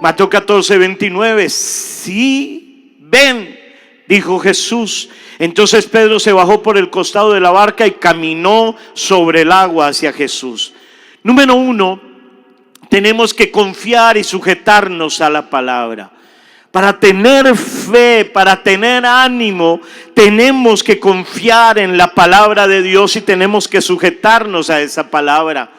Mateo 14:29. Sí, ven, dijo Jesús. Entonces Pedro se bajó por el costado de la barca y caminó sobre el agua hacia Jesús. Número 1, tenemos que confiar y sujetarnos a la palabra. Para tener fe, para tener ánimo, tenemos que confiar en la palabra de Dios y tenemos que sujetarnos a esa palabra.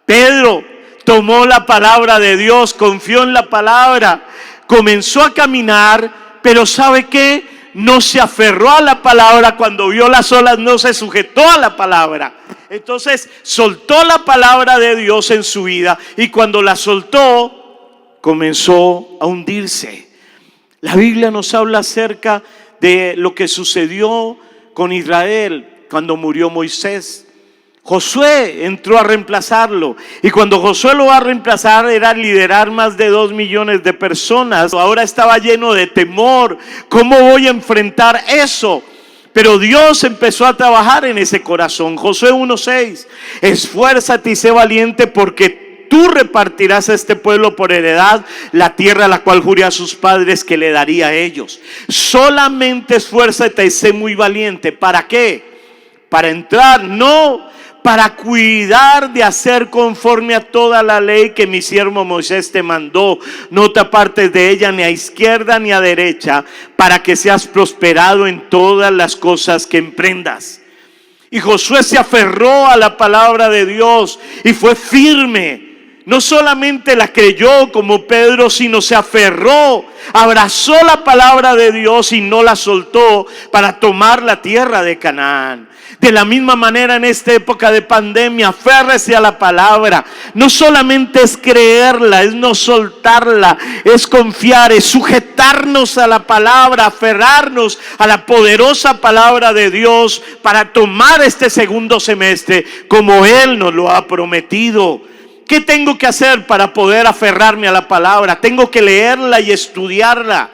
Pedro tomó la palabra de Dios, confió en la palabra, comenzó a caminar, pero ¿sabe qué? No se aferró a la palabra. Cuando vio las olas no se sujetó a la palabra. Entonces soltó la palabra de Dios en su vida y cuando la soltó comenzó a hundirse. La Biblia nos habla acerca de lo que sucedió con Israel cuando murió Moisés. Josué entró a reemplazarlo y cuando Josué lo va a reemplazar era liderar más de 2 millones de personas. Ahora estaba lleno de temor. ¿Cómo voy a enfrentar eso? Pero Dios empezó a trabajar en ese corazón. Josué 1:6. Esfuérzate y sé valiente porque tú repartirás a este pueblo por heredad la tierra a la cual juré a sus padres que le daría a ellos. Solamente esfuérzate y sé muy valiente. ¿Para qué? Para entrar, no para cuidar de hacer conforme a toda la ley que mi siervo Moisés te mandó. No te apartes de ella ni a izquierda ni a derecha, para que seas prosperado en todas las cosas que emprendas. Y Josué se aferró a la palabra de Dios y fue firme. No solamente la creyó como Pedro, sino se aferró, abrazó la palabra de Dios y no la soltó para tomar la tierra de Canaán. De la misma manera en esta época de pandemia, aférrese a la palabra. No solamente es creerla, es no soltarla, es confiar, es sujetarnos a la palabra, aferrarnos a la poderosa palabra de Dios para tomar este segundo semestre como Él nos lo ha prometido. ¿Qué tengo que hacer para poder aferrarme a la palabra? Tengo que leerla y estudiarla.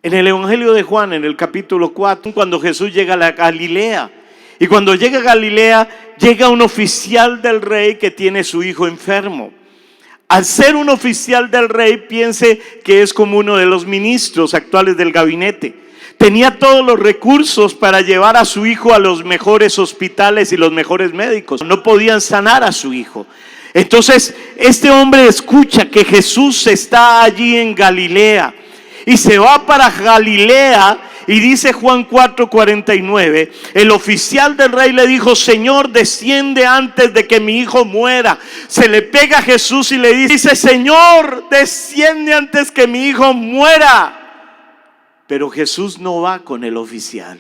En el Evangelio de Juan, en el capítulo 4, cuando Jesús llega a la Galilea, y cuando llega a Galilea, llega un oficial del rey que tiene su hijo enfermo. Al ser un oficial del rey, piense que es como uno de los ministros actuales del gabinete. Tenía todos los recursos para llevar a su hijo a los mejores hospitales y los mejores médicos. No podían sanar a su hijo. Entonces este hombre escucha que Jesús está allí en Galilea y se va para Galilea. Y dice Juan 4:49, el oficial del rey le dijo: Señor, desciende antes de que mi hijo muera. Se le pega a Jesús y le dice: Señor, desciende antes que mi hijo muera. Pero Jesús no va con el oficial.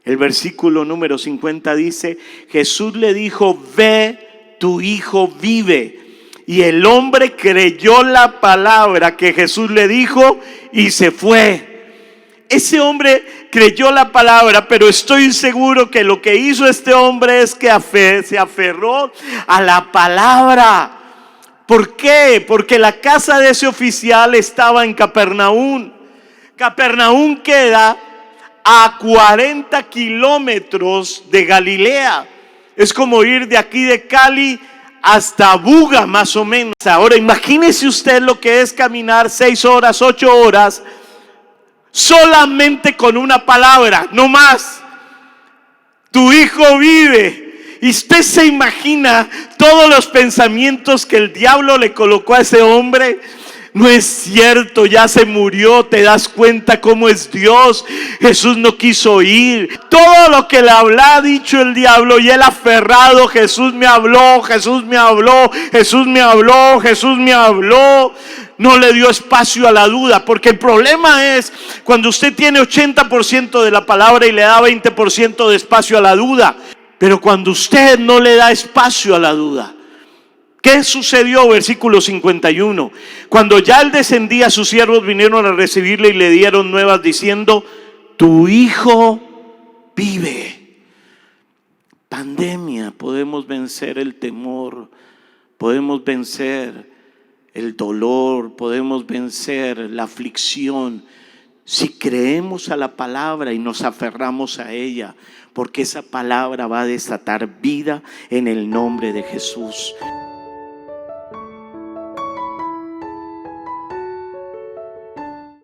El versículo número 50 dice: Jesús le dijo: ve, tu hijo vive. Y el hombre creyó la palabra que Jesús le dijo y se fue. Ese hombre creyó la palabra, pero estoy seguro que lo que hizo este hombre es que se aferró a la palabra. ¿Por qué? Porque la casa de ese oficial estaba en Capernaum. Capernaum queda a 40 kilómetros de Galilea. Es como ir de aquí de Cali hasta Buga, más o menos. Ahora imagínese usted lo que es caminar 6 horas, 8 horas solamente con una palabra, no más. Tu hijo vive. Y usted se imagina todos los pensamientos que el diablo le colocó a ese hombre. No es cierto, ya se murió. Te das cuenta cómo es Dios. Jesús no quiso oír todo lo que le ha dicho el diablo, y él aferrado: Jesús me habló, Jesús me habló, Jesús me habló, Jesús me habló. No le dio espacio a la duda, porque el problema es cuando usted tiene 80% de la palabra y le da 20% de espacio a la duda. Pero cuando usted no le da espacio a la duda, ¿qué sucedió? Versículo 51. Cuando ya él descendía, sus siervos vinieron a recibirle y le dieron nuevas diciendo: tu hijo vive. Pandemia, podemos vencer el temor, podemos vencer el dolor, podemos vencer la aflicción si creemos a la palabra y nos aferramos a ella, porque esa palabra va a desatar vida en el nombre de Jesús.